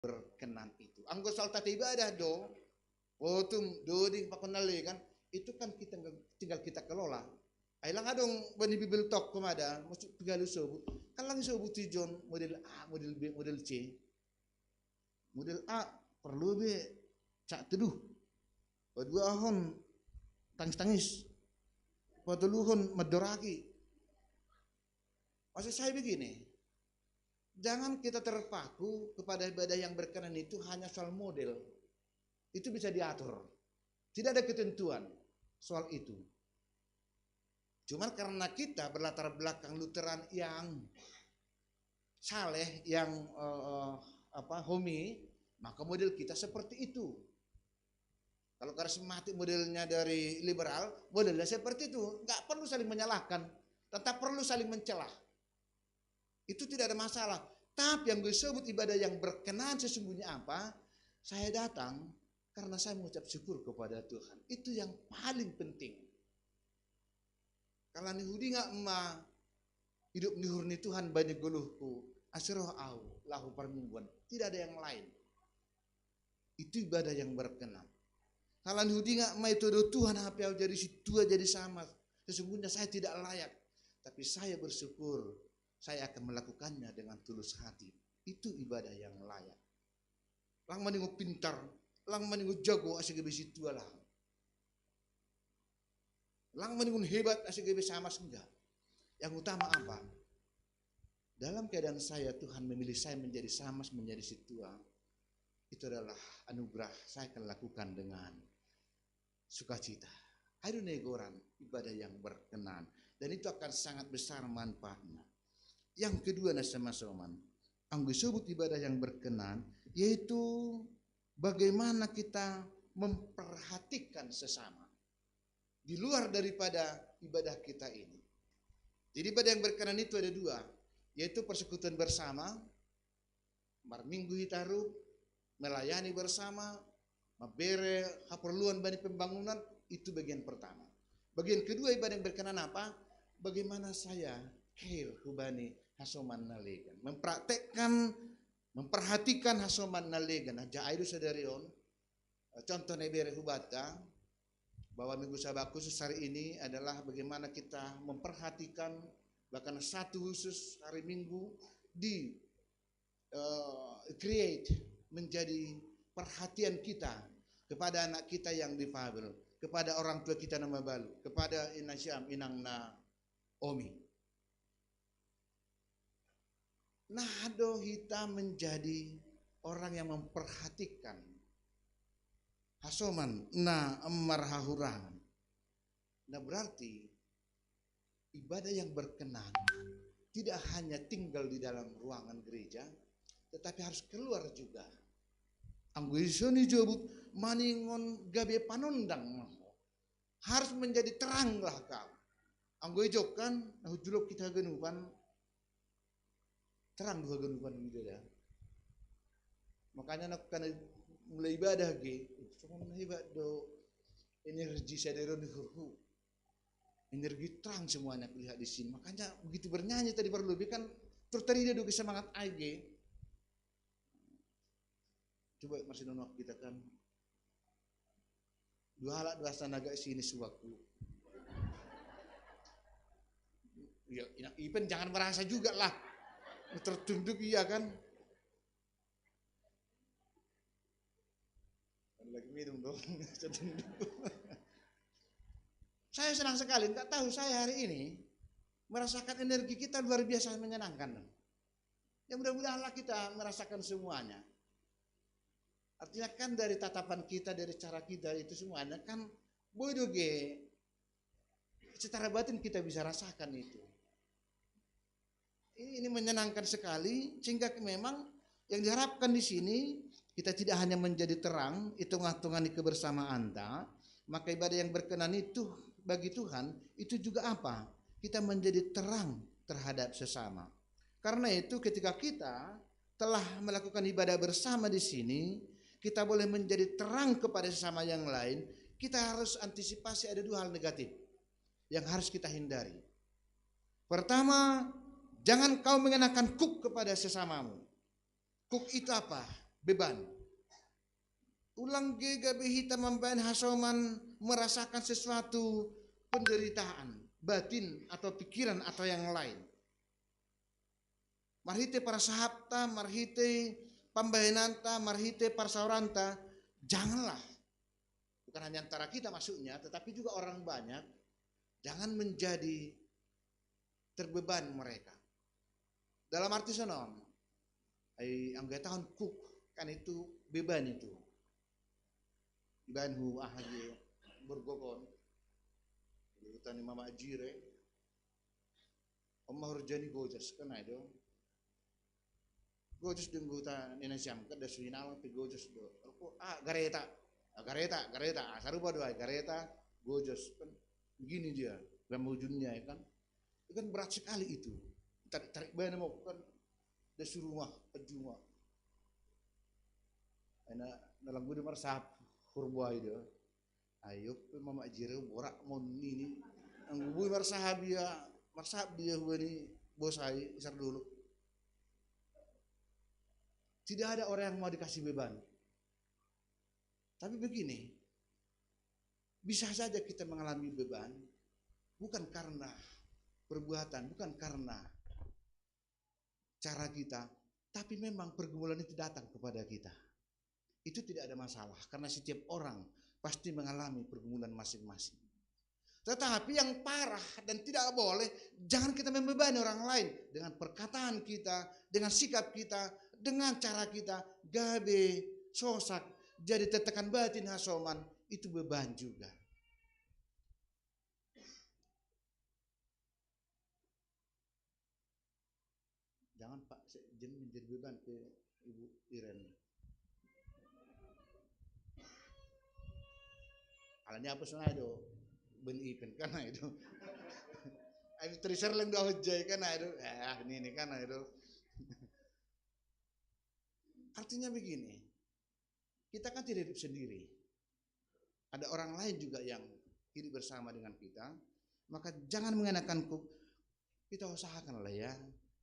berkenan itu. Anggo soal tata ibadah do, do di pakonali kan, itu kan kita tinggal kita kelola. Ailang adong bani bibil tok kumada, mesti pigalu sobut. Kan lang sobut tijon model A, model B, model C. Model A perlu be cak teduh. Kedua ahon tangis-tangis. Paduluhun medoraki. Maksud saya begini, jangan kita terpaku kepada ibadah yang berkenan itu hanya soal model. Itu bisa diatur. Tidak ada ketentuan soal itu. Cuma karena kita berlatar belakang Lutheran yang saleh, yang homi, maka model kita seperti itu. Kalau karismatik modelnya dari liberal, modelnya seperti itu. Nggak perlu saling menyalahkan, tetap perlu saling mencelah. Itu tidak ada masalah. Tapi yang disebut ibadah yang berkenan sesungguhnya apa? Saya datang karena saya mengucap syukur kepada Tuhan. Itu yang paling penting. Kalau Yahudi nggak hidup dihurni Tuhan banyak guluhku, asyroh au lahu permingguan. Tidak ada yang lain. Itu ibadah yang berkenan. Kalau Yahudi nggak itu Tuhan apa jadi situ jadi sama. Sesungguhnya saya tidak layak. Tapi saya bersyukur. Saya akan melakukannya dengan tulus hati. Itu ibadah yang layak. Lang maningu pintar, lang maningu jago asik besi tua lah. Lang maningu hebat asik besi sama enggak. Yang utama apa? Dalam keadaan saya Tuhan memilih saya menjadi samas menjadi si tua. Itu adalah anugerah saya akan lakukan dengan sukacita. Aduh negoran ibadah yang berkenan dan itu akan sangat besar manfaatnya. Yang kedua nasama-soman, anggo sebut ibadah yang berkenan yaitu bagaimana kita memperhatikan sesama di luar daripada ibadah kita ini. Jadi ibadah yang berkenan itu ada dua, yaitu persekutuan bersama, marminggu hitaru, melayani bersama, mabere haperluan bani pembangunan, itu bagian pertama. Bagian kedua ibadah yang berkenan apa? Bagaimana saya care hubani hasoman nalegan, memperhatikan hasoman nalegan. Aja aidu sadarion, contoh nebere hubata bahwa minggu sabat khusus hari ini adalah bagaimana kita memperhatikan bahkan satu khusus hari Minggu di create menjadi perhatian kita kepada anak kita yang difabel, kepada orang tua kita nama balu, kepada inasyam inangna omi. Nah, kita menjadi orang yang memperhatikan hasoman, marhahurangan. Nah, berarti ibadah yang berkenan tidak hanya tinggal di dalam ruangan gereja, tetapi harus keluar juga. Anggo isoni jobut maningon gabe panondang harus menjadi teranglah kau. Anggo ijokan nah juluk kita genupan terang dua genupan gitu ya. Makanya nak kana mulai ibadah ge, cuma hebat do energi sadero hurhu. Energi terang semuanya lihat di sini. Makanya begitu bernyanyi tadi berlebih kan terteri do semangat AG. Coba masih nonok kita kan dua halak dua sanaga sini suwaku. Ya, Ipen jangan merasa juga lah tertunduk iya kan. Lagi minum dong. Saya senang sekali, nggak tahu saya hari ini merasakan energi kita luar biasa menyenangkan. Ya mudah-mudahanlah kita merasakan semuanya. Artinya kan dari tatapan kita, dari cara kita itu semuanya kan bodoge secara batin kita bisa rasakan itu. Ini menyenangkan sekali sehingga memang yang diharapkan di sini kita tidak hanya menjadi terang, hitung-hitungan di kebersamaan anda, maka ibadah yang berkenan itu bagi Tuhan itu juga apa? Kita menjadi terang terhadap sesama. Karena itu ketika kita telah melakukan ibadah bersama di sini, kita boleh menjadi terang kepada sesama yang lain, kita harus antisipasi ada dua hal negatif yang harus kita hindari. Pertama, jangan kau mengenakan kuk kepada sesamamu. Kuk itu apa? beban. Ulang gabe hitam membain hasoman merasakan sesuatu penderitaan batin atau pikiran atau yang lain. Marhite para sahabta, marhite pambahenanta, marhite parsauranta, janganlah, bukan hanya antara kita masuknya, tetapi juga orang banyak, jangan menjadi terbeban mereka. Dalam arti sonon, anggota kuk kan itu beban itu. Beban hu ahaye bergokon. Tani mama ajire. Omma horjani gojas kan itu. Gojas dengan guta nina siam kada suinal pe gojas do. Gareta. Gareta. Sarupa doa gareta gojas kan begini dia gamujunnya ya kan. Itu kan berat sekali itu. Tarik bana mau kan dasuruh mah pejuma. Ana dalam budi marsap hurbuai dia. Ayo mama ajire borak mon ini. Ang bui marsahab dia huani bosai isar dulu. Tidak ada orang yang mau dikasih beban. Tapi begini, bisa saja kita mengalami beban bukan karena perbuatan, bukan karena cara kita, tapi memang pergumulan itu datang kepada kita. Itu tidak ada masalah karena setiap orang pasti mengalami pergumulan masing-masing. Tetapi yang parah dan tidak boleh, jangan kita membebani orang lain dengan perkataan kita, dengan sikap kita, dengan cara kita, gabe, sosak, jadi tertekan batin hasoman, itu beban juga. Jangan Pak, jangan menjadi beban ke Ibu Iren. Alanya apa sana itu? Ben ipen karena itu. Ayo terisar leng dah hujai karena itu. Ini karena itu. Artinya begini, kita kan tidak hidup sendiri. Ada orang lain juga yang hidup bersama dengan kita. Maka jangan mengenakan kuk. Kita usahakanlah ya,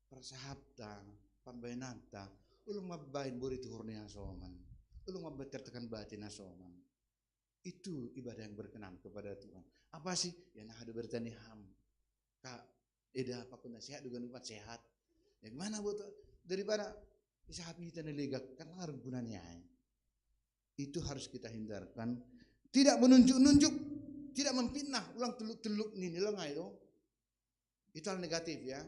persahabatan, pambainanta, ulung mabain buri tuhurnya soman, ulung mabain tertekan batin soman. Itu ibadah yang berkenan kepada Tuhan. Apa sih? Ya nah ada bertani ham. Kak, eda apapun sehat dengan umat sehat. Ya gimana buat daripada bisa habis kita nelegak kan larang gunanya. Itu harus kita hindarkan. Tidak menunjuk-nunjuk, tidak memfitnah, ulang teluk-teluk nih lengai itu. Itu hal negatif ya.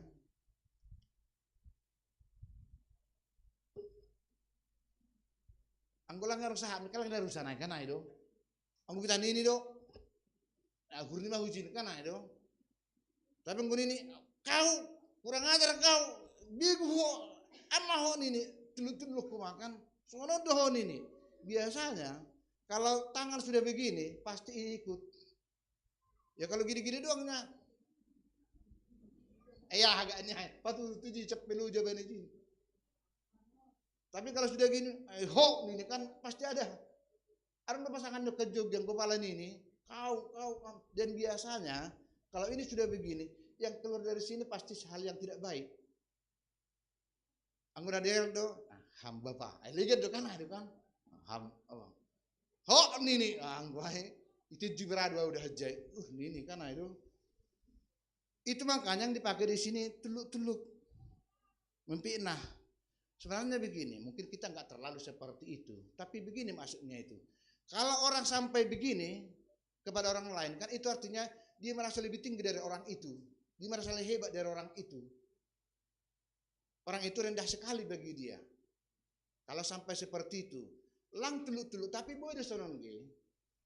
Anggolang harus saham, kalau kita harus naik kan itu. Anggo kita ini do. Aku ini mah hujin kan itu. Tapi anggo ini kau kurang ajar kau. Bigu ho ini teluk-teluk ku makan. Sono dohon ini. Biasanya kalau tangan sudah begini pasti ikut. Ya kalau gini-gini doangnya. Ya agaknya patu tuji cep pelu jaban ini. Tapi kalau sudah gini, ini kan pasti ada. Ada pasangan kejog yang kepala ini, kau, dan biasanya kalau ini sudah begini, yang keluar dari sini pasti hal yang tidak baik. Anggota do, hamba pak, lihat do kan ada kan, ini, anggota itu juga dua udah hajai, ini kan itu. Itu makanya yang dipakai di sini teluk-teluk, memfitnah. Sebenarnya begini, mungkin kita nggak terlalu seperti itu, tapi begini maksudnya itu. Kalau orang sampai begini kepada orang lain, kan itu artinya dia merasa lebih tinggi dari orang itu. Dia merasa lebih hebat dari orang itu. Orang itu rendah sekali bagi dia. Kalau sampai seperti itu, lang teluk-teluk, tapi boleh sonongge.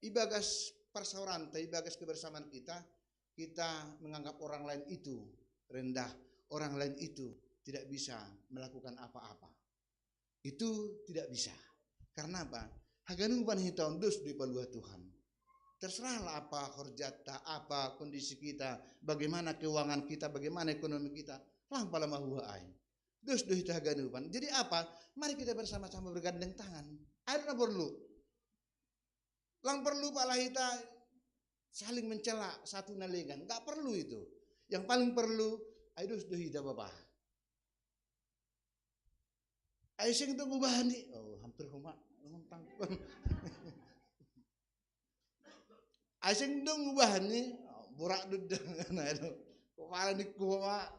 Ibagas persauranta, ibagas kebersamaan kita menganggap orang lain itu rendah, orang lain itu tidak bisa melakukan apa-apa. Itu tidak bisa. Karena apa? Haganu pan hitau dus di palua Tuhan. Terserahlah apa horjata, apa kondisi kita, bagaimana keuangan kita, bagaimana ekonomi kita. Lang pala mahua ain. Dus itu haganu pan. Jadi apa? Mari kita bersama-sama bergandeng tangan. Ada perlu. Lang perlu pala kita saling mencela satu nalengan. Enggak perlu itu. Yang paling perlu ayo dus hita bapak. Aisyah itu ngubah nih. Oh, hampir homa ngontang. Aisyah itu ngubah nih. Burak dudang nah itu. Kepala di kuha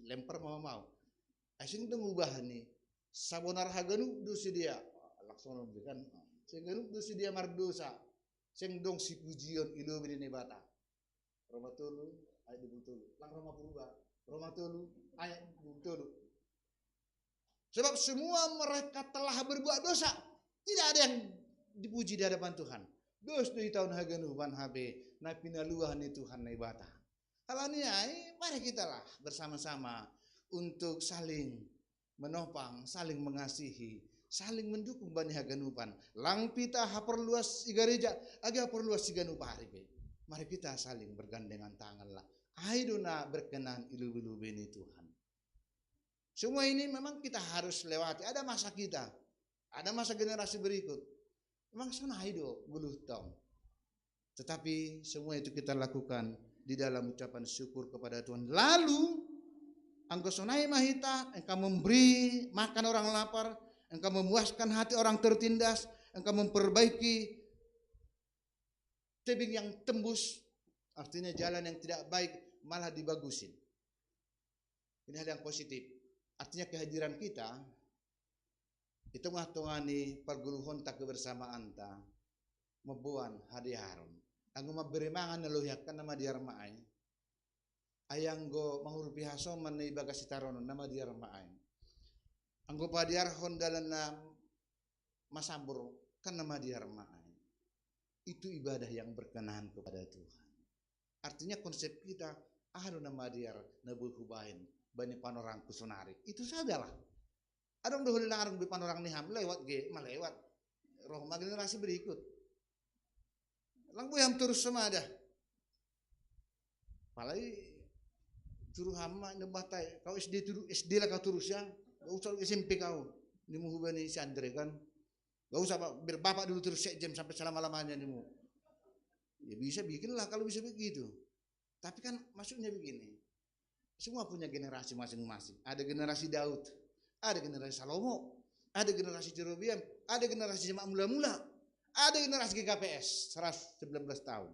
lempar mau. Aisyah itu ngubah nih. Sabonar haganu dosi dia. Laksana kan. Sehingga dosi dia mardosa. Sing dong si pujian ilo bini bata. Roma tulu ayat 20. Lang Roma purba. Roma tulu ayat 20. Sebab semua mereka telah berbuat dosa. Tidak ada yang dipuji di hadapan Tuhan. Dos di tahun haganu ban habe na pinaluhan ni Tuhan na ibata. Halanya mari kita lah bersama-sama untuk saling menopang, saling mengasihi, saling mendukung bani haganupan. Lang pita haperluas igareja, aga haperluas siganupa haribe. Mari kita saling bergandengan tangan lah. Aiduna berkenan ilu-ilu bini Tuhan. Semua ini memang kita harus lewati. Ada masa kita, ada masa generasi berikut. Memang sana hidup buluh tong. Tetapi semua itu kita lakukan di dalam ucapan syukur kepada Tuhan. Lalu engkau sonai mahita, engkau memberi makan orang lapar, engkau memuaskan hati orang tertindas, engkau memperbaiki tebing yang tembus, artinya jalan yang tidak baik malah dibagusin. Ini hal yang positif. Artinya kehadiran kita itu ngahtungani perguluhon tak kebersamaan ta membuan hadiah harum. Anggo mabere mangan naluhyakan nama diar maay. Ayang go manghurupi haso manay bagasi tarono nama diar maay. Anggo padiar hondalan na masambur kan nama diar maay. Itu ibadah yang berkenan kepada Tuhan. Artinya konsep kita ahlu nama diar nabuh hubain bani panorang kusunari. Itu sajalah. Adong dahulu narang di panorang niham lewat ge malewat. Roh generasi berikut. Lang buyam terus sama ada. Palai turu hama nebatai. Kau SD lah kau terus ya. Gak usah SMP kau. Ni mu hubani si Andre kan. Gak usah berbapak dulu terus jam sampai selama-lamanya ni mu. Ya bisa bikinlah kalau bisa begitu. Tapi kan maksudnya begini. Semua punya generasi masing-masing. Ada generasi Daud, ada generasi Salomo, ada generasi Jerobiam, ada generasi jemaat mula-mula, ada generasi GKPS 119 tahun.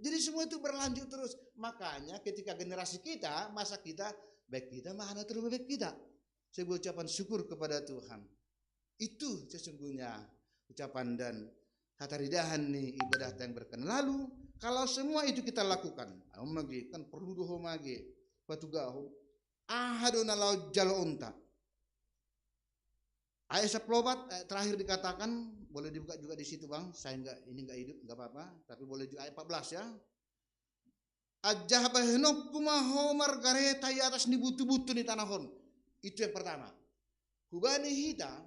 Jadi semua itu berlanjut terus. Makanya ketika generasi kita, masa kita, baik kita mana terus baik kita. Sebuah ucapan syukur kepada Tuhan. Itu sesungguhnya ucapan dan hataridahan nih ibadah yang berkenan. Lalu kalau semua itu kita lakukan, kan perlu doa magi, patugaho, ahaduna lau jalo unta. Ayat 14 terakhir dikatakan, boleh dibuka juga di situ bang. Saya ini enggak hidup, enggak apa-apa. Tapi boleh juga ayat 14 ya. Ajah bahenok kumaho margareta di atas ni butu-butu ni tanahon. Itu yang pertama. Hubani hita,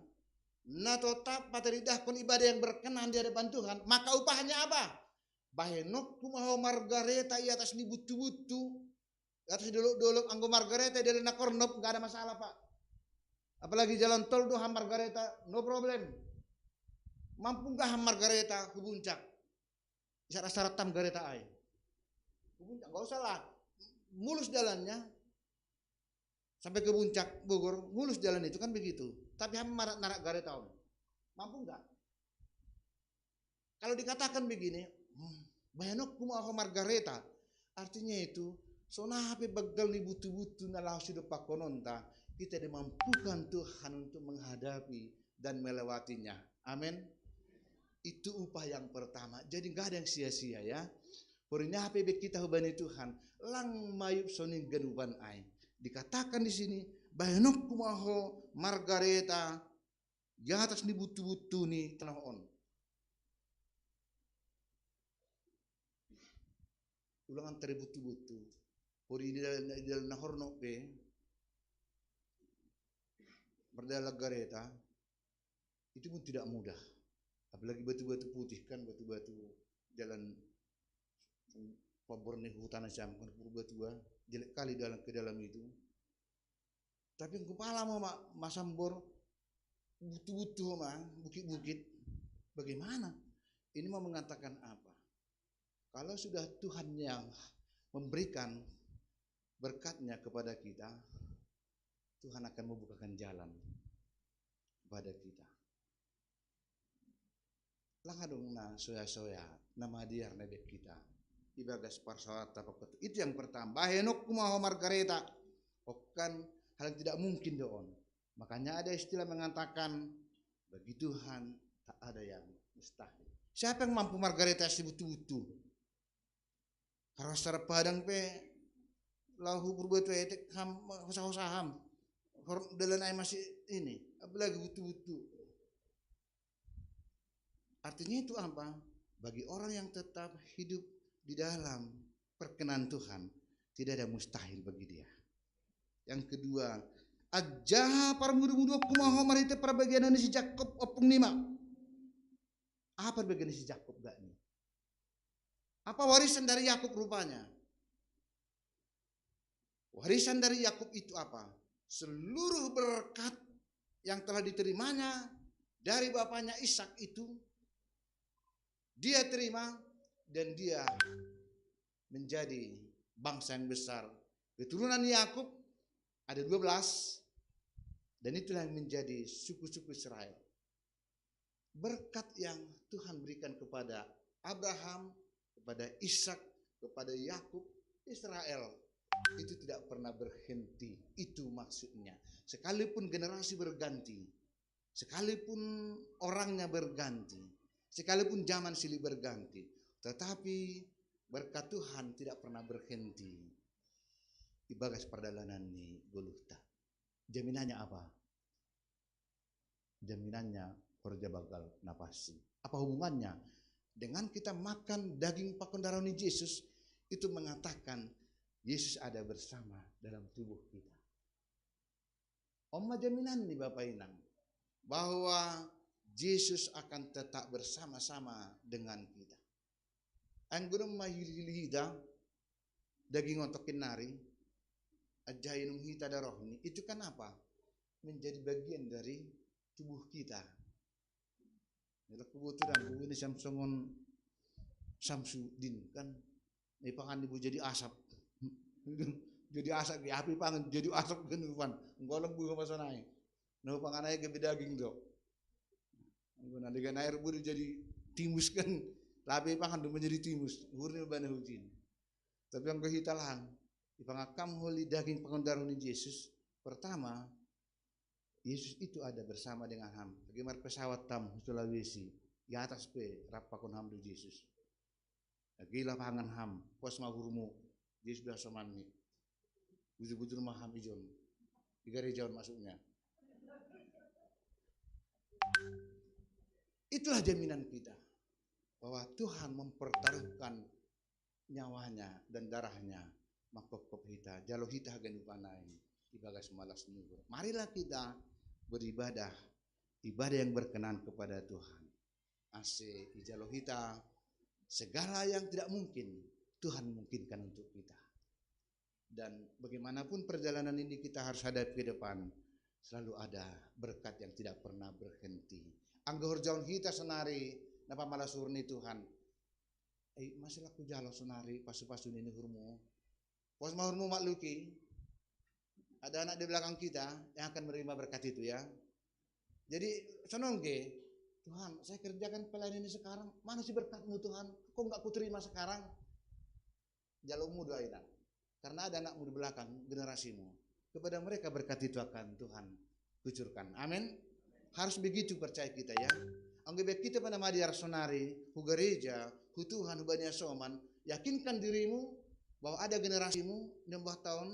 na tetap patiridah kon ibadah yang berkenan di hadapan Tuhan. Maka upahnya apa? Bahenok kumaho margareta di atas ni butu-butu. Atas dolok-dolok anggo margareta dari nakornop enggak ada masalah pak. Apalagi jalan tol tuh Margareta, no problem. Mampu nggak Margareta ke puncak? Syarat-syarat Margareta ay. Ke puncak nggak usah lah, mulus jalannya sampai ke puncak Bogor, mulus jalan itu kan begitu. Tapi hamar narak Gareta om, mampu nggak? Kalau dikatakan begini, bayanok kumaha Margareta, artinya itu sona hape bagal ni butu-butu nalah sudah pakononta. Kita dimampukan Tuhan untuk menghadapi dan melewatinya. Amin. Itu upah yang pertama. Jadi nggak ada yang sia-sia ya. Purinya HPB kita hubani Tuhan. Lang mayup soning ganuban ai. Dikatakan di sini, bayanok kumaho Margareta di atas ni butu-butu ni tanah on. Ulangan teri butu-butu. Puri di dalam nahorno be. Berdala Gareta itu pun tidak mudah, apalagi batu-batu putih kan, batu-batu jalan Paborneh hutan Asyam kan purba-tua jelek kali ke dalam itu. Tapi kepala mau masambor butuh-butuh mah bukit-bukit. Bagaimana? Ini mau mengatakan apa? Kalau sudah Tuhan yang memberikan berkatnya kepada kita, Tuhan akan membukakan jalan kepada kita. Langkah dong na soya-soya nama dia nebek kita. Ibagas parsawat apa itu yang pertama. Bahenok kumaha Margareta. Bukan hal yang tidak mungkin doon. Makanya ada istilah mengatakan bagi Tuhan tak ada yang mustahil. Siapa yang mampu Margareta si butuh-butuh? Harus secara padang pe lahu berbuat wetek ham usah-usaham. Dalam ay masih ini, apalagi butuh-butuh. Artinya itu apa? Bagi orang yang tetap hidup di dalam perkenan Tuhan, tidak ada mustahil bagi dia. Yang kedua, aja para muda-muda kumaha marite para bagian si Jakob opung nima. Apa bagian si Jakob gak nih? Apa warisan dari Yakub rupanya? Warisan dari Yakub itu apa? Seluruh berkat yang telah diterimanya dari bapaknya Ishak itu dia terima dan dia menjadi bangsa yang besar. Keturunan Yakub ada 12 dan itulah yang menjadi suku-suku Israel. Berkat yang Tuhan berikan kepada Abraham, kepada Ishak, kepada Yakub, Israel itu tidak pernah berhenti. Itu maksudnya. Sekalipun generasi berganti, sekalipun orangnya berganti, sekalipun zaman silih berganti, tetapi berkat Tuhan tidak pernah berhenti. Ibagas perjalanan di Golgota. Jaminannya apa? Jaminannya horja bakal napasi. Apa hubungannya? Dengan kita makan daging pakon darah Yesus, itu mengatakan Yesus ada bersama dalam tubuh kita. Oma jaminan nih Bapak Inang, bahwa Yesus akan tetap bersama-sama dengan kita. Anggunung mahilihida, daging otokin nari, ajainung hita darohni, itu kan apa? Menjadi bagian dari tubuh kita. Kalau kebetulan ini Samsongon Samsudin kan, ipangan ibu jadi asap. Jadi asap di api pangan jadi asap genupan ngolong buah masa naik no pangan aja gede daging dok guna dengan air buru jadi timus kan tapi pangan do menjadi timus hurni bana hujin tapi yang kehitalang di pangakam holi daging pengondaruni Yesus pertama Yesus itu ada bersama dengan ham bagaimana pesawat tam Sulawesi di atas pe rapakon ham do Yesus gila pangan ham pos mahurmu Yesus sudah somani bujur-bujur maham ijon di gerejawan masuknya itulah jaminan kita bahwa Tuhan mempertaruhkan nyawanya dan darahnya makop hita jalo hita ganupanai ibagas malas nuhur marilah kita beribadah ibadah yang berkenan kepada Tuhan ase ijalo hita segala yang tidak mungkin Tuhan mungkinkan untuk kita. Dan bagaimanapun perjalanan ini kita harus hadapi ke depan, selalu ada berkat yang tidak pernah berhenti. Anggur jaun kita senari, napa malah surni Tuhan. Masih laku jalo senari, pasu-pasu ini hurmu. Pos mahurmu makluki, ada anak di belakang kita yang akan menerima berkat itu ya. Jadi sonongge, Tuhan saya kerjakan pelayanan ini sekarang, mana sih berkatmu Tuhan? Kok enggak kuterima sekarang? Jalurmu doainan. Karena ada anakmu di belakang generasimu. Kepada mereka berkat itu akan Tuhan kucurkan. Amin. Harus begitu percaya kita ya. Anggap kita pada madiar sonari, hu gereja, hu Tuhan, hu bania soman, yakinkan dirimu bahwa ada generasimu 60 tahun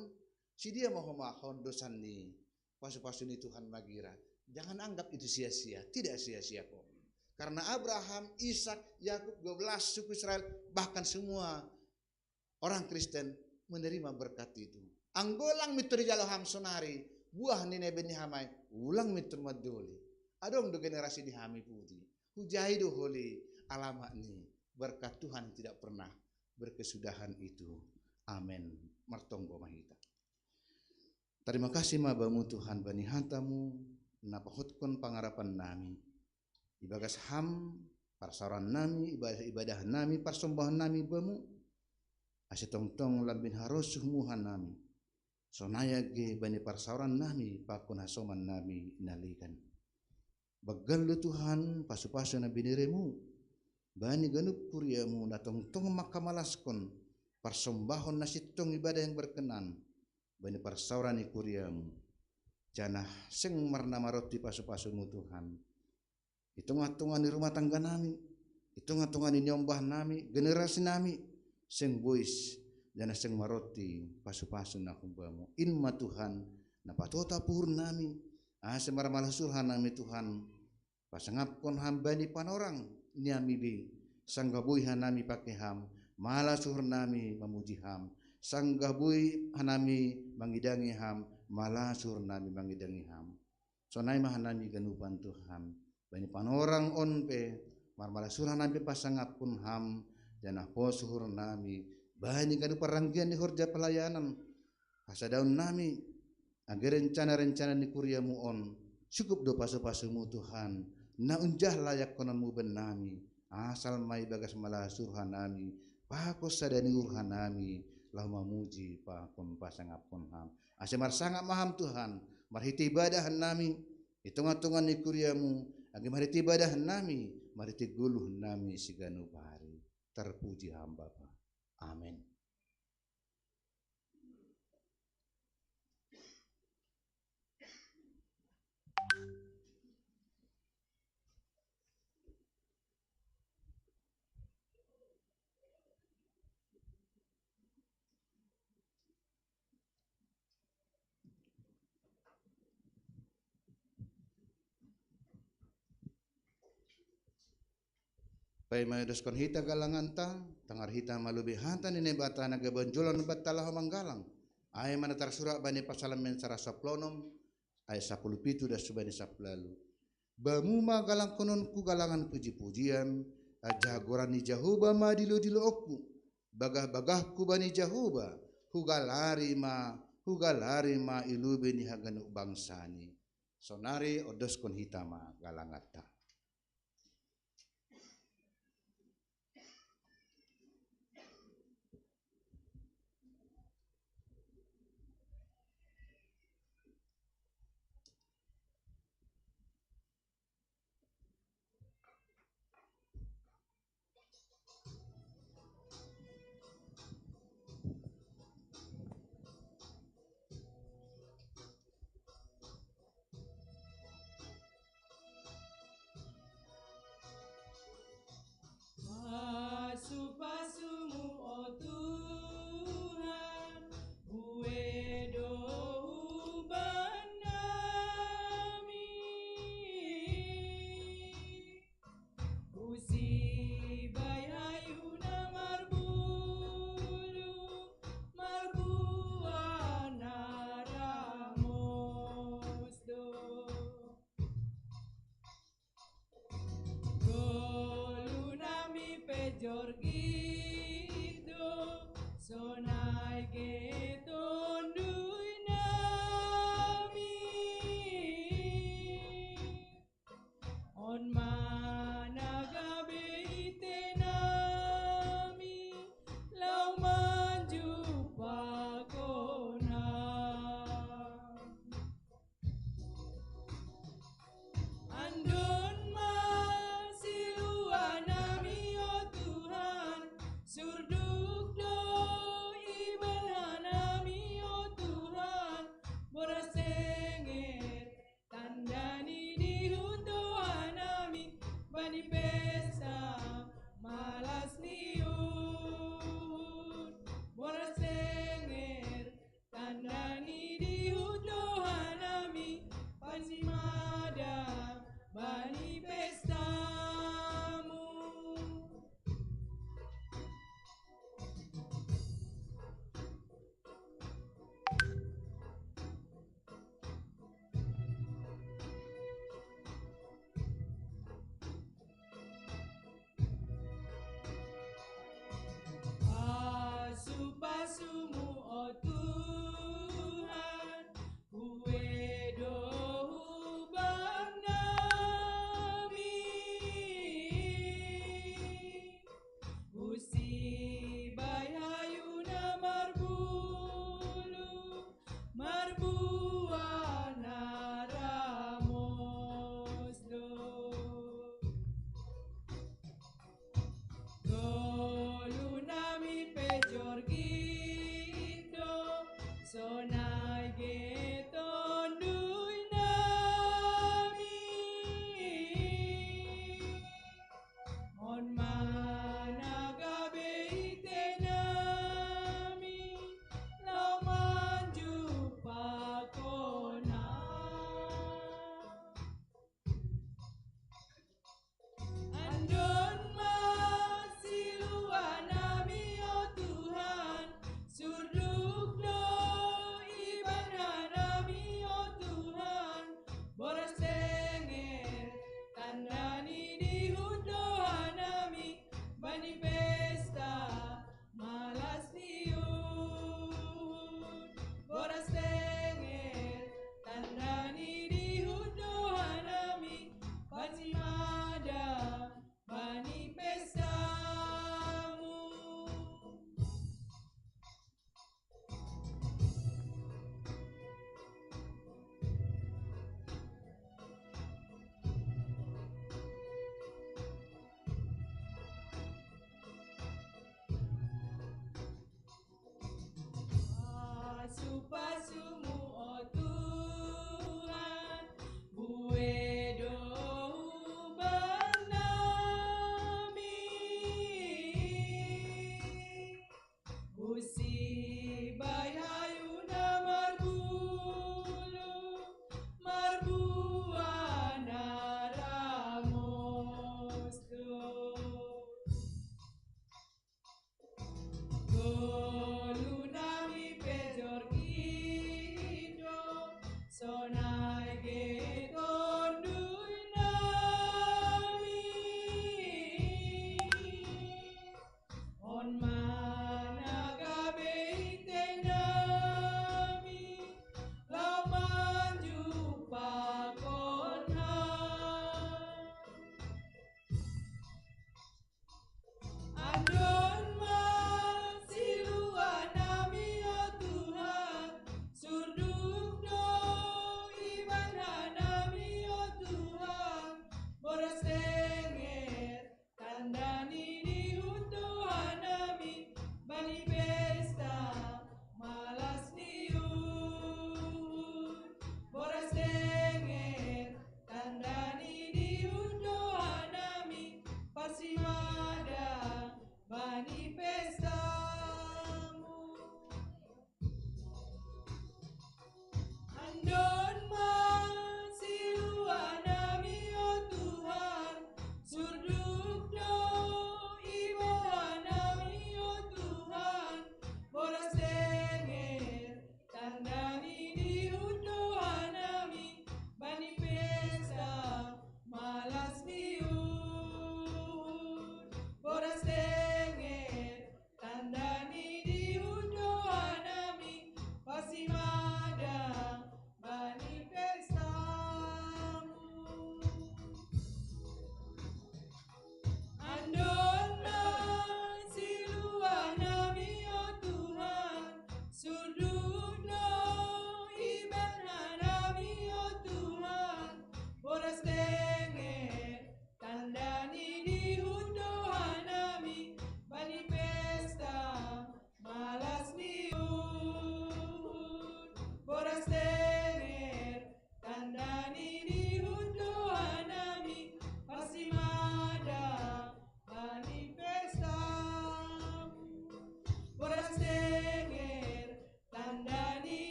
si dia mau mahon dosan ni. Pasu-pasu ni Tuhan magira. Jangan anggap itu sia-sia, tidak sia-sia kok. Karena Abraham, Ishak, Yakub, 12 suku Israel, bahkan semua orang Kristen menerima berkat itu. Anggolang mitur jalo ham sonari, buah nene beni hamai, ulang mitur madoli. Adong do generasi di hami putih. Hujai do holi alamat ni. Berkat Tuhan tidak pernah berkesudahan itu. Amin. Martonggo mahita. Terima kasih mabamu Tuhan bani hantamu, napahutkan pangarapan nami. Ibagas ham, parsaran nami, ibadah nami, persembahan nami bamu. Ase tong-tong lambin harus sumuhan nami. Sonaya ge bani parsauran nami pakun hasoman nami nalikan. Bagal Tuhan pasu-pasu na biniremu. Bani ganup kuriamu na tong makamalaskon. Parsombahon na sitong ibadah yang berkenan. Bani parsauran ni kuriamu. Janah seng marna maroti pasu-pasumu Tuhan. Hitung-hitungan di rumah tangga nami. Hitung-hitungan di nyombah nami. Generasi nami. Seng bois. Janah seng maroti pasu-pasu na kumbamu. Inma Tuhan. Na patota puhur nami. Semar malasurhan nami Tuhan. Pasangapkon hamba ni panorang. Niami bi. Sanggabuy hanami pakai ham. Malasuhur nami memuji ham. Sanggabuy hanami mangidangi ham. Malasur nami mangidangi ham. Sonai mah nami ganupan Tuhan. Bani panorang onpe marmalasur nami pasangapun ham. Janah posuhur nami. Bani ganu peranggian di horja pelayanan. Hasadaun nami. Agar rencana-rencana ni kuriamu on. Cukup do pasu-pasumu Tuhan. Na unjah layak kononmu benami. Asal mai bagas malasurhan nami. Pakos sadani urhan nami. Lau mamuji pakon pasangapun ham. Asemar sangat maham Tuhan. Marhiti ibadahan nami. Hitung-hitungan ni kuriamu. Agi marhiti ibadahan nami. Marhiti guluh nami siganu pari. Terpuji hamba Pak. Amin. Pai mayodoskon hita galangan tangar hita malubi hantan ini bata naga bonjolan batalah manggalang. Ay manatar surak bani pasalam men sarasa plonom ay 10 pitu das subani saplalu. Bamu magalang konon ku galangan puji-pujian ajagoran ni Jahuba ma dilo-dilo okku. Bagah-bagah ku bani Jahuba hugalari ma ilubi ni haganu bangsani. Sonari odoskon hita ma galangata. Pasu-pasumu oh Tuhan, buedo uban nami. Usi bayayuna marbulu, marbuana ramosdo. Golunami pejorgido sonai getondui nami on managabe itenami lau maju pakona andon masiluanami oh Tuhan surduk do ibananami oh Tuhan borasenger tandani di hundoanami bani pesta malas niun borasenger tandani di hundoanami pasimada bani pestamu.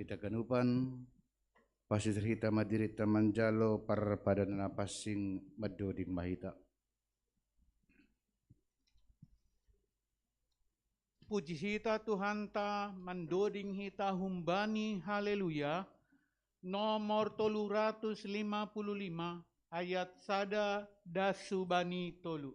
hita ganupan pasir hita madirita manjalo pada napasing madoding mahita. Puji hita Tuhan ta mandoding hita humbani haleluya. Nomor 355 ayat sada dasubani tolu.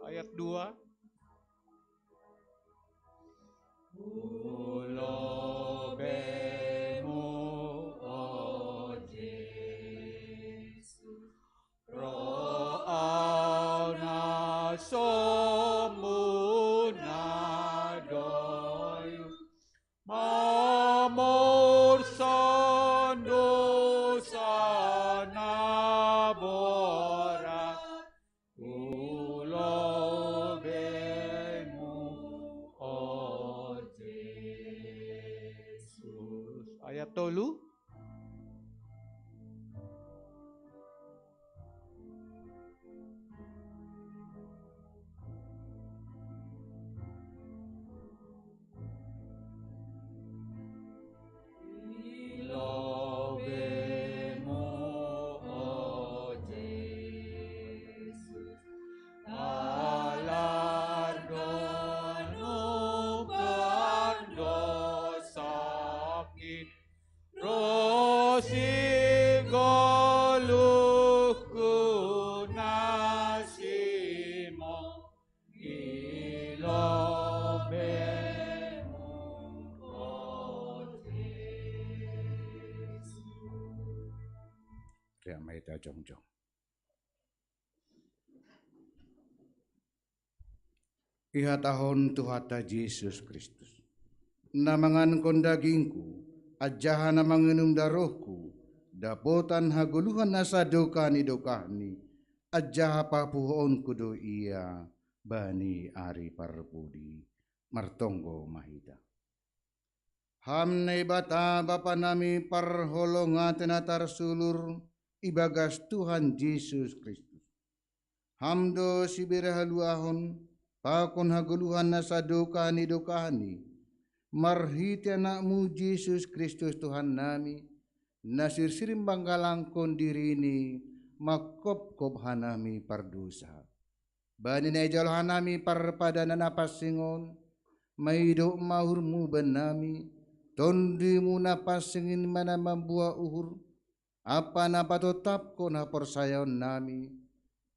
Ayat 2. Ayat tolu. Mahita jongjong. Iha tahun Tuhata Yesus Kristus. Namangan kon dagingku, ajahan namanginum darohku, dapotan haguluhan nasa dokani dokahni, ajaha papuhon kudo iya, bani ari parpudi, martonggo mahita. Hamne bata bapa nami parholongaten atar sulur, ibagas Tuhan Yesus Kristus. Hamdo sibirahaluahon, pakon haguluhan nasa dokani dokahni, marhiti anakmu Yesus Kristus Tuhan nami, nasir sirim banggalangkon dirini, makop-kop hanami pardosa. Bani na ijal hanami parpada napasingon, maido mahurmu benami, tondimu napasingin mana membuah uhur, apa napa tetap kona persayon nami,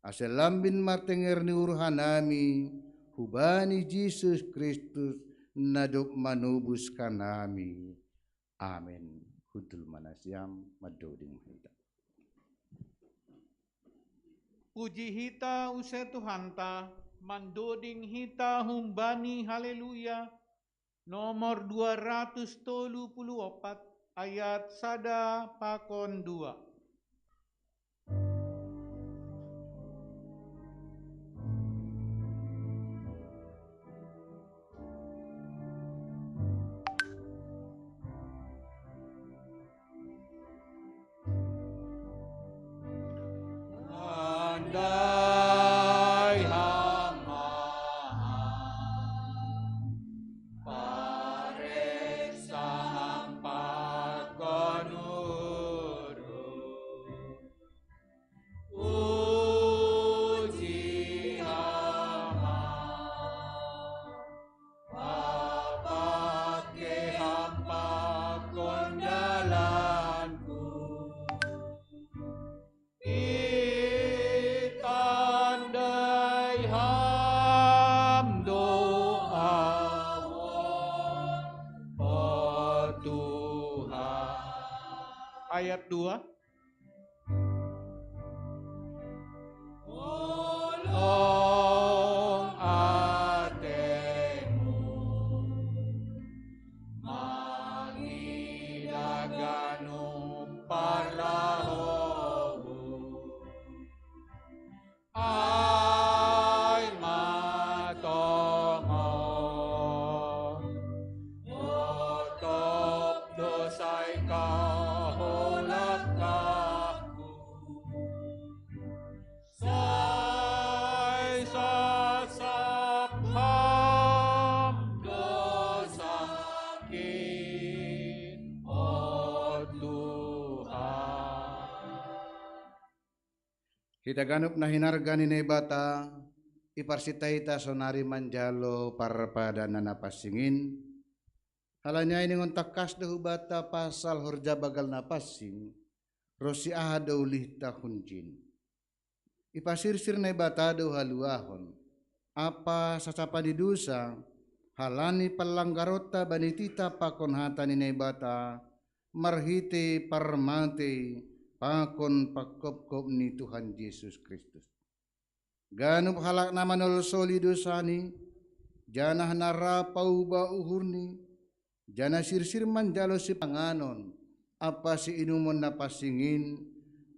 asal lambin martenger ni urhan nami, hubani Yesus Kristus naduk manubus kanami. Amin. Hudul manasyam madoding mahita. Puji hita use Tuhan ta mandoding hita humbani haleluya. Nomor 234 ayat sada pakon 2. Andai hama pareksa hampa konuru, uji hama bapa ke hampa 2. Tolong atemu mangidaganu parlahomu ay matongo otop dosay kaholak kaku say sasapham dosakin o Tuhan. Kita ganup na hinarga ni Nebata, iparsita ita sonari manjalo parpada nanapasingin. Halanya ini ngontak kas dahu bata pasal horja bagal napasing, rosi ahada ulih tahunjin. Ipasirsir Nebata dahu haluahon, apa sasapa di dosa, halani pelanggarota banitita pakon hata ni Nebata, marhite parmate, pakon pakop-kop ni Tuhan Yesus Kristus. Ganup halak nama nol solidosani, janah narapau ba uhurni, jana sirsir manjalo si panganon, apa si inumon napasingin,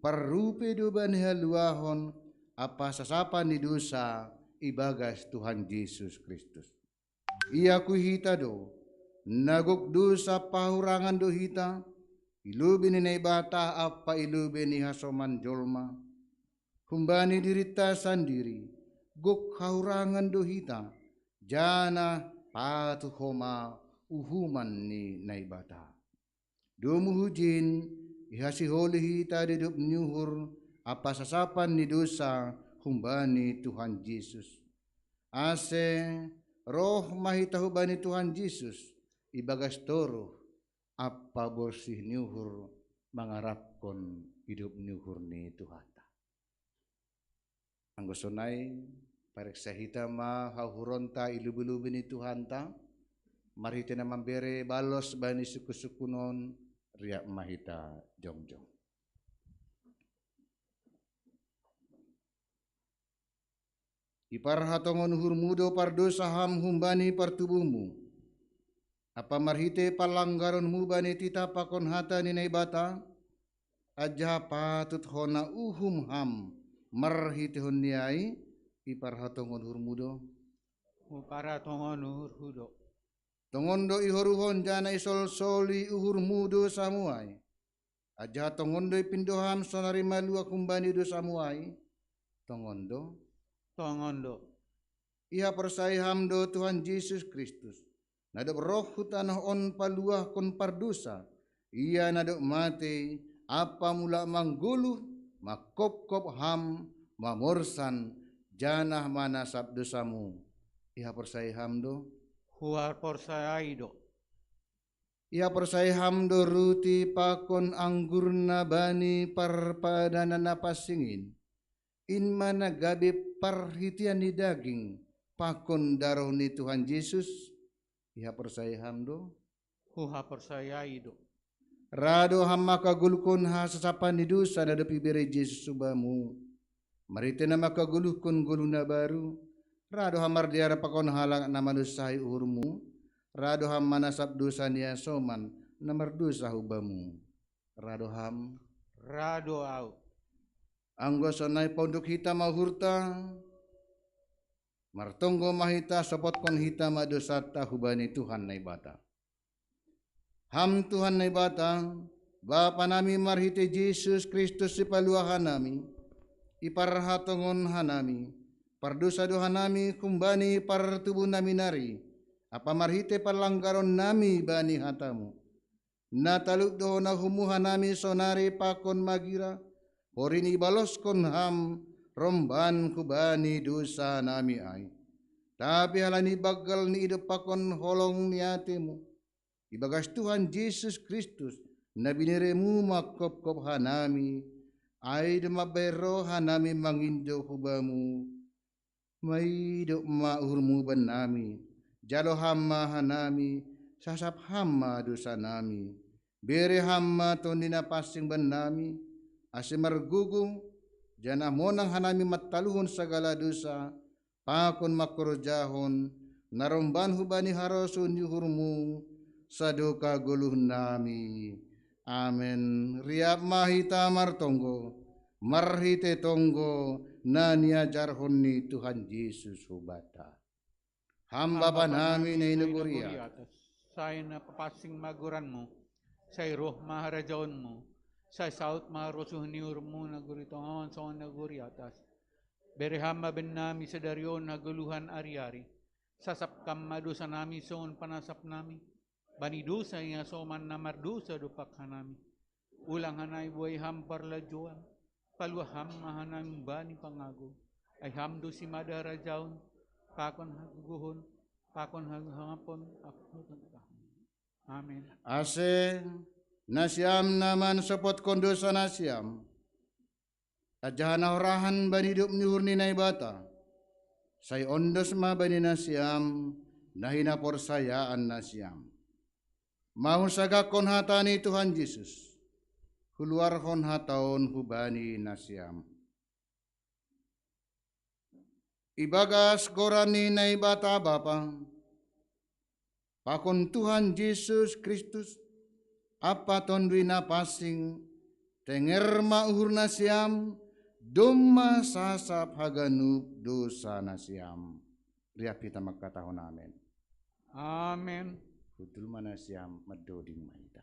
parrupe do bani haluahon, apa sasapan ni dosa, ibagas Tuhan Yesus Kristus. Ia kuhita do, nagok dosa pahurangan do hita, ilubi ni Nebata apa ilubi ni hasoman jolma. Humbani dirita sandiri, gok haurangan dohita, jana patuhoma uhuman ni Nebata. Domu hujin, ihasi holi hita didup nyuhur, apa sasapan ni dosa, humbani Tuhan Yesus. Ase roh mahita hubani Tuhan Yesus, ibagas toro, apa bersih nyuhur mengharapkan hidup nyuhur ni Tuhan. Anggosonai pareksa hita ma hauhuronta ilubi-lubi ni Tuhan ta, marhita na mambere balos bani suku-sukunon riak mahita jongjong. Iparhatongon hurmudo pardosa ham humbani partubuhmu. Apa marhite palanggaron mu bani tita pakon hata ni Nebata, aja patut hona uhum ham marhite honniai iparhatongon hurmudo. Para tongon hurhudo. Tongondo ihoruhon jana isol soli uhurmudo samuai. Aja tongondo ipindoham sonari malua kumbani do samuai. Tongondo. Iha persai hamdo Tuhan Yesus Kristus. Nadok roh hutanah on paluah kon pardosa. Ia nadok mate apa mula mangguluh makop-kop ham mamorsan janah mana sabdosamu. Iha persai hamdo. Huar porsaido. Ia persai hamdo ruti pakon anggurna bani parpadana napasingin. In mana gabe parhitian di daging pakon darah ni Tuhan Yesus. Iha persai hamdo. Huha porsaido. Rado hamma kagulukon ha sasapan ni dosa na dapi bere Yesus subamu. Marite na makagulukon guluna baru. Rado hamar diara pakon halang na manusai uhurmu. Rado ham manasap dosa niya soman na mardosa hubamu. Rado ham. Rado au. Anggosonay pondok hita mahurta. Martonggo mahita sopot kon hita madosata hubani Tuhan Nebata. Ham Tuhan Nebata, Bapa nami marhite Yesus Kristus si paluahan nami, iparhatongon hanami, pardosa doha nami kumbani partubuh nami nari, apa marhite palanggaron nami bani hatamu. Nataluk doho na humuha nami sonari pakon magira, horini balos kon ham, romban kubani dosa nami ay. Tapi halani bagal ni idop pakon holong niatemu. Ibagas Tuhan Yesus Kristus, na biniremu makop-kop hanami, ay dumabero hanami mangindo hubamu, may do maurmu ban nami, jalo hamma hanami, sasap hamma dosa nami, bere hamma tondina pasing benami, ase margugung, jana monang hanami mataluhun segala dosa, pakon makorjahon, naromban hubani harosun yuhurmu, sadoka guluh nami. Amen. Riap mahita martonggo, marhite tonggo, nania jarhoni Tuhan Yesus hubata. Hamba panami na inuguria. Say na papasing maguranmu, say roh maharajaonmu, say saut maharosuhniurmu naguritongon sa naguriatas. Berehamba ben nami sa daryon naguluhan ari-ari, sasapkam madusa nami soon panasap nami, banidusa nga soman na mardusa dupak hanami, ulang hanay buhay hampar lajuan, paluaham mahanang bani pangago, ay hamdo si madarajaon, pakon haguguhon, pakon hagahapon, amen. Ase nasyam naman sapot kondosa nasyam. Adjahan orahan bani hidup ni hurni na ibata. Say ondos ma bani nasyam nahina porsayaan nasyam. Mau sagakon hatani Tuhan Yesus. Huluarhon hataon hubani nasyam. Ibagas gorani na ibata bapa. Pakon Tuhan Yesus Kristus apa tondwi na pasing tenger mauhur nasyam dumma sasap haganub dosa nasyam. Riap kita magkatahon amen. Amen. Hudul manasyam madoding mahita.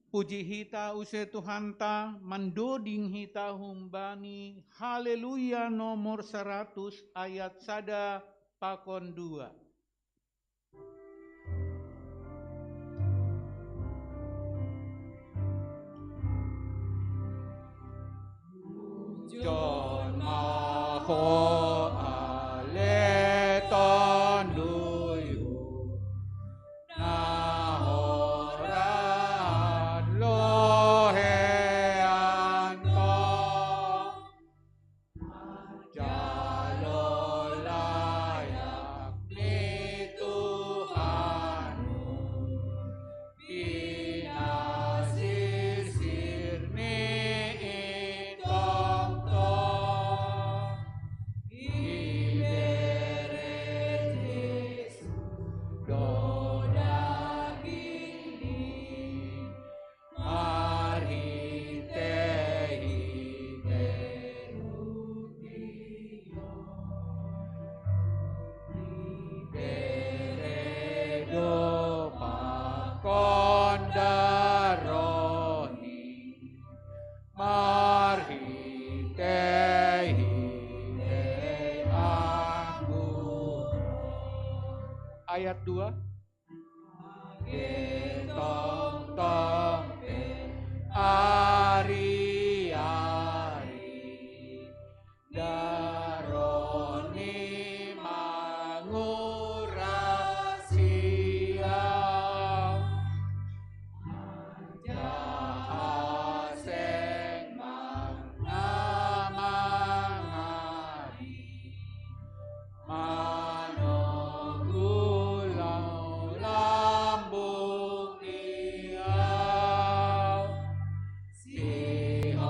Puji hita use Tuhan ta, mandoding hita humbani, haleluya nomor 100 ayat sada pakon 2. John maho aleton luyu nahoran lohean ko jalo layak ni Tuhanu pinasisir ni Ayat 2. Tong tong ari ari daroni mangurasia jahaseng mangamangari manogulau lambung niau siholau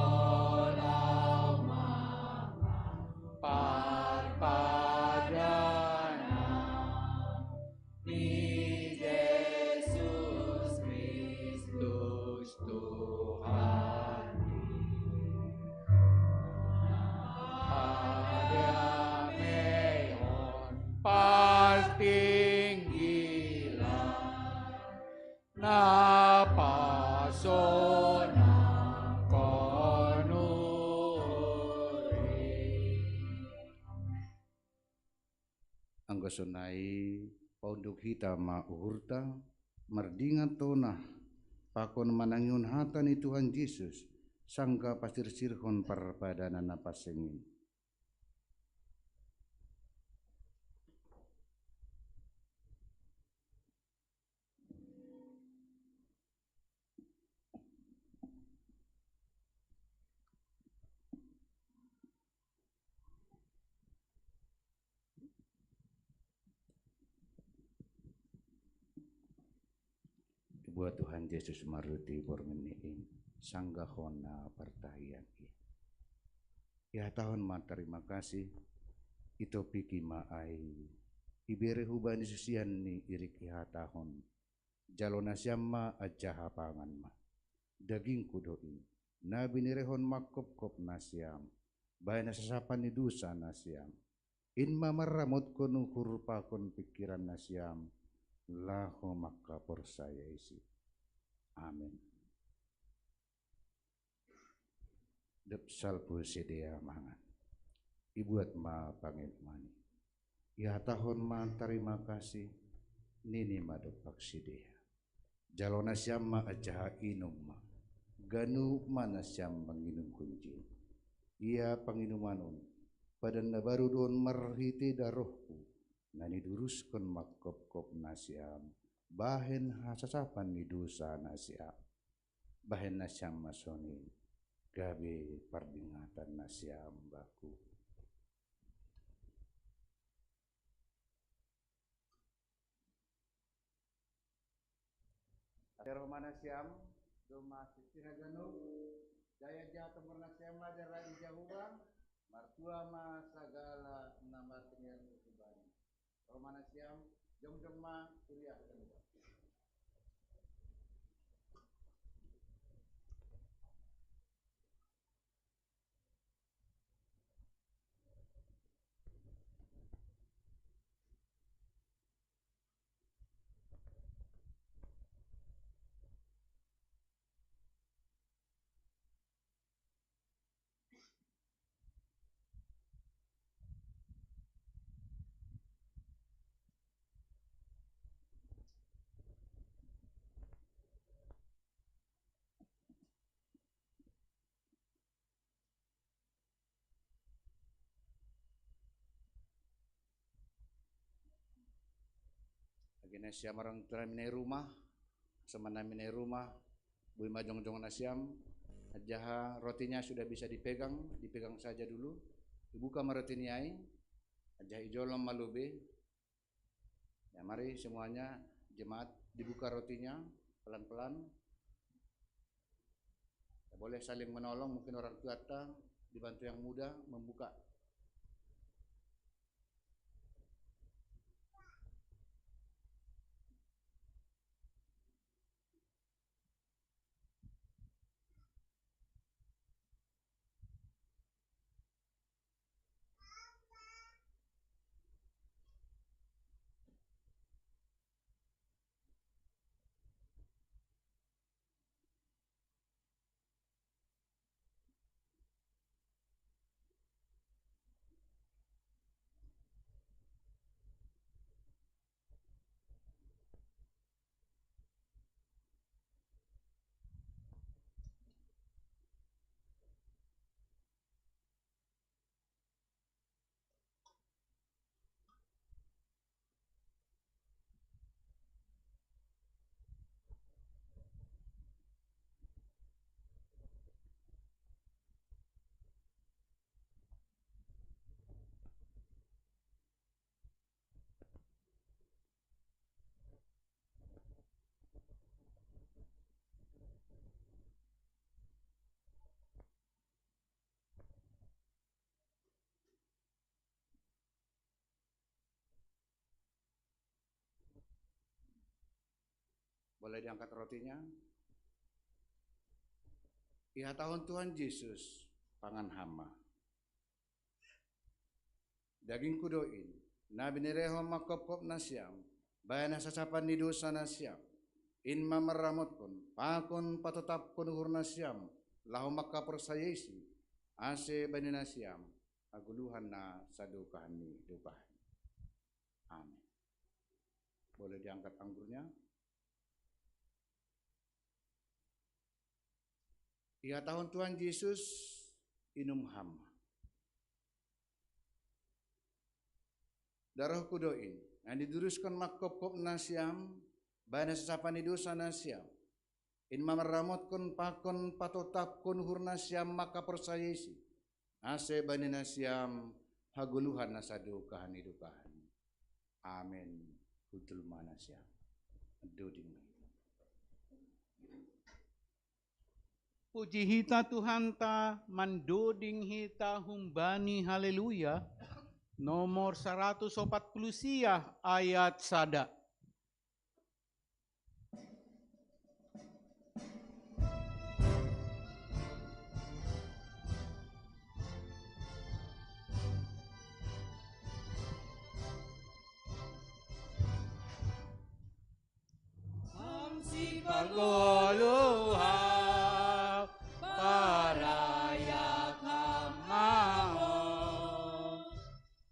parpadana ni Yesus Kristus Tuhan paltinggilan napasona konuri. Anggo sonai pondok hita mauhurta mardingat tonah pakon manangyun hata ni Tuhan Yesus sangka pasir sirhon parpadana napasengin. Bahwa Tuhan Yesus maruti bormeniin sanggahona pertahian ya tahun ma terima kasih itu piki maai ibere hubani susian ni irik iha tahun jalona siamma aja hapangan ma daging kudoin nabi nirehon makop kop nasiam bayana sasapan ni dusa nasiam in mamaramut konu kurupakon pikiran nasiam lahu maka persaya isi amin. Dep salpu sedia mangan ibuat ma pangit mani ya tahun ma terima kasih nini madepak sedia jalona siam ma ajaha inum ma ganu mana siam menginum kunci ia panginumanun padan baru don marhiti darohku nani duruskan makop kop nasiam bahen hasasapan ni dosa nasiam bahen nasiam masonin gabe pardingatan nasiam baku Teroma nasiam doma sisira ganu jaya jatuh nasiam adalah ijahubang martua ma sagala nama tinggal kubani Roma nasiam jom ma kuliah ganu Agina siam orang tua minai rumah, semana minai rumah, bui majong-jong nasiam, ajaha rotinya sudah bisa dipegang saja dulu, dibuka marotiniai, ajaha ijolom malube, ya mari semuanya jemaat dibuka rotinya pelan-pelan, ya, boleh saling menolong mungkin orang tua dibantu yang muda membuka. Boleh diangkat rotinya. Ya tahun Tuhan Yesus pangan hama. Daging kudoin. Nabi nireho makop nasiam. Bayana sasapan di dosa nasiam. In mamaramot kun. Pakun patotap kun hur nasiam. Lahu maka persayesi. Ase bani nasiam. Aguluhan na sadukahan ni dukahan. Amin. Boleh diangkat anggurnya. Ya tahun Tuhan Yesus inum hama. Darah kudoin. Yang diduruskan makop nasiam. Bayana sasapan dosa nasiam. In mamaramot kun pakon patotap kun hur nasiam maka persayesi. Ase bani nasiam haguluhan nasadu kahani dukahan. Amin. Hudul manasiam. Adoding. Puji hita Tuhan ta, mandoding hita humbani haleluya. Nomor 140 ayat sada. Amsi Pagoluhaw, parayak hamahon,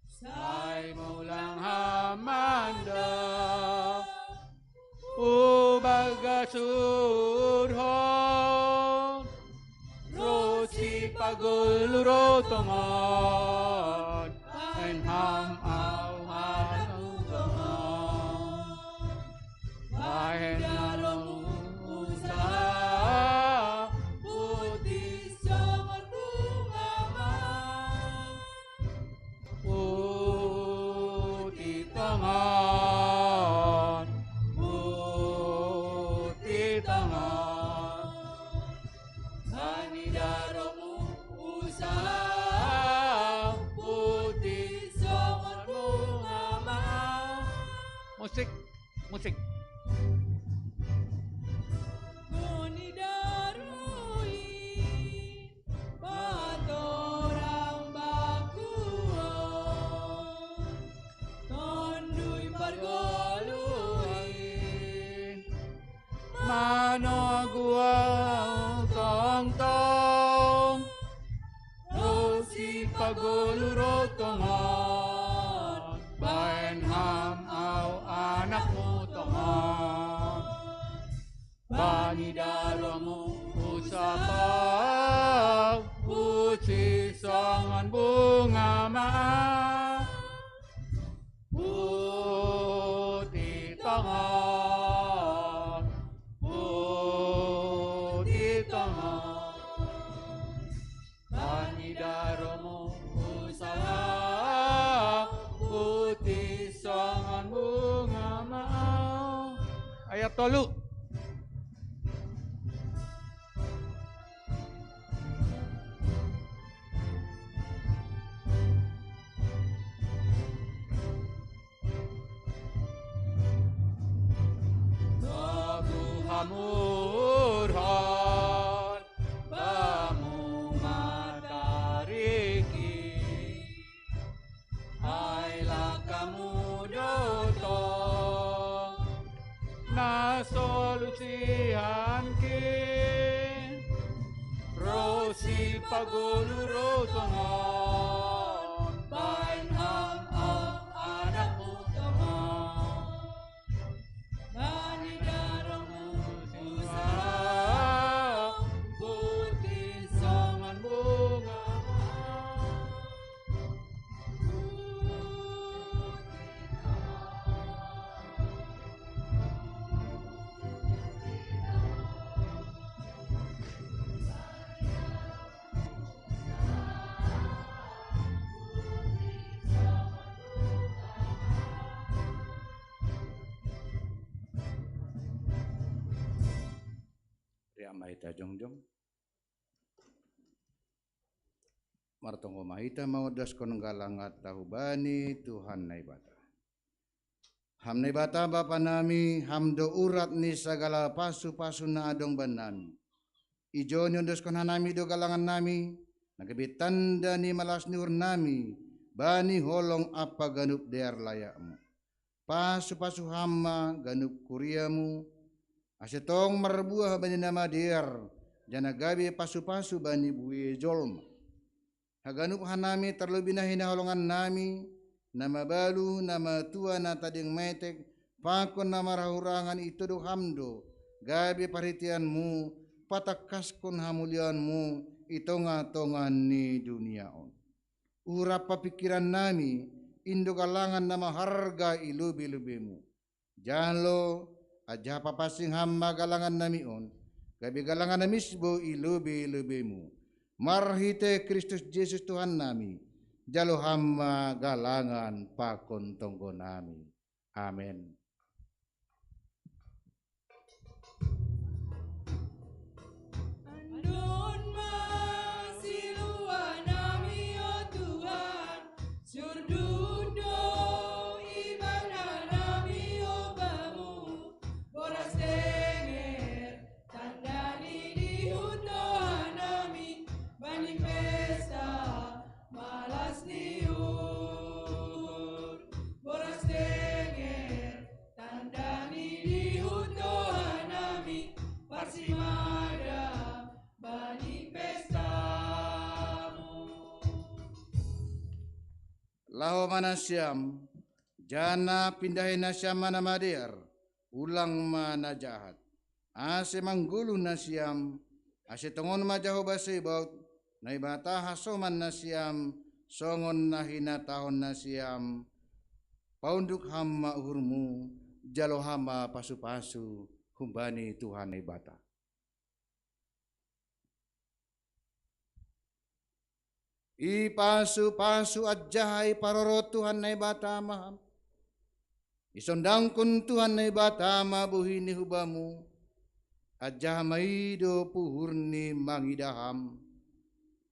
say mulang hamanda, ubagasurhon, rosi pagulurotongon, enham auhan utongon, bahen along usaha, putih sangat bungaman. putih tangan, putih tangan, Bani daromu usaha, putih sangat bungaman. musik, musik. Goni darui patorang bakuon, tondui pargoluin, Mano gua tong tong, rosi pagulurotongon, baen ham au anakmu tongon, bani daromu usaha, puji sangan bunga maa, putih tangan, putih tangan, bani daromu usaha, putih sangan bunga maa. Ayat tolu. Bagu hamurhan, bamu matariki, ailah kamu dotong, na solusihan ki, rosi pagulurotongon, bain ham au anakmu tongon. bani daromu Usaha, putih sangan bunga Ria mahita jongjong. Martongo mahita maudas konenggalangat tahu bani Tuhan naibata. Ham naibata Bapa nami, hamdo urat ni segala pasu-pasu na adong ban nami. Ijo nyondos kon hanami do galangan nami, nagabi tanda ni malas nur nami, bani holong apa ganup dear layakmu. Pasu-pasu hama ganup kuriamu, asetong marbuah bani nama dear, jana gabi pasu-pasu bani buye jolma. Haganup hanami terlebih nahina holongan nami, nama balu, nama tua na tading metek, pakon nama rahurangan itu do hamdo, gabi paritianmu, patakaskon hamulianmu, itonga-tongan ni dunia on. Urap pikiran nami, indo galangan nama harga ilubi-lubimu. Jalo, aja papasing hamba galangan nami on, gabi galangan namisbo ilubi-lubimu. Marhite Kristus Yesus Tuhan nami, jalo hamba galangan pakon tonggo nami. Amin. Ando Kalau mana siam, jana pindahin nasyam mana madir, ulang mana jahat. Ase manggulu nasyam, ase tongon majaho basi baut, naibata hasoman nasyam, songon nahina tahun nasyam, paunduk hama uhurmu, jalo hama pasu-pasu, humbani Tuhan naibata. I pasu-pasu ajahai paroro Tuhan nai batama. Isondangkun Tuhan nai batama buhini hubamu. Ajah maido puhurni mangidaham.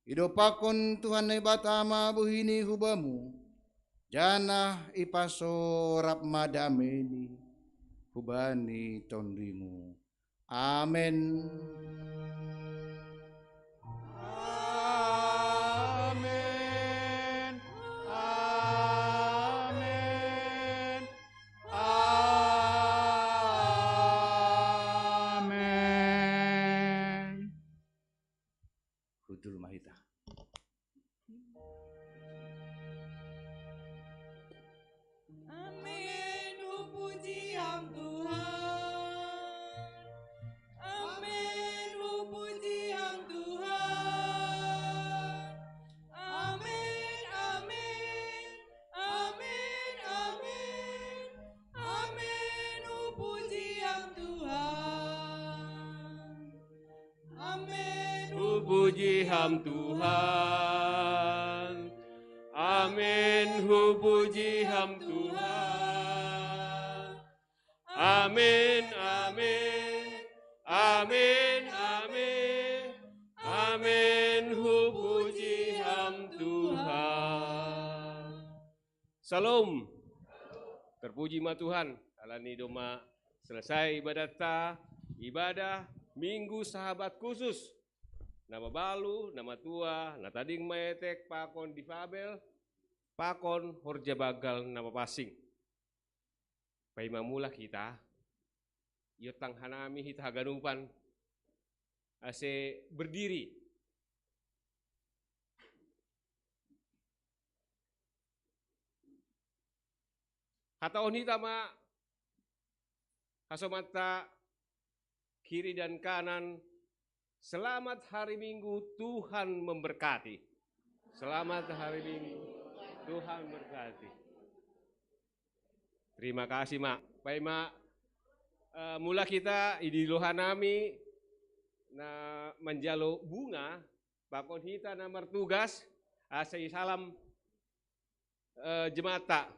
Ido pakon Tuhan nai batama buhini hubamu. Janah ipasorap madameni. Hubani tondrimu. Amen. Amen. Amen. Amen. Hudul mahita. Amin, pujian Tuhan. Amin, pujian Tuhan. Amin, amin, amin, amin, amin, pujian Tuhan. Amin, Puji ham Tuhan. Amin, puji ham Tuhan. Amin, amin, amin, amin, amin, puji ham Tuhan. Salam, terpuji ma Tuhan. Alani doma selesai ibadah Minggu Sahabat Khusus. Nama balu, nama tua, na tading maetek, pakon difabel, pakon horja bagal nama pasing. Paimamula kita, yotang hanami hita haganupan, ase berdiri. Hataon hita ma, hasomata kiri dan kanan. Selamat hari Minggu, Tuhan memberkati. Selamat hari Minggu, Tuhan memberkati. Terima kasih, Mak. Baik, Mak. Mula kita di lohanami na menjalo bunga, bakon hita na martugas, asai salam jemata.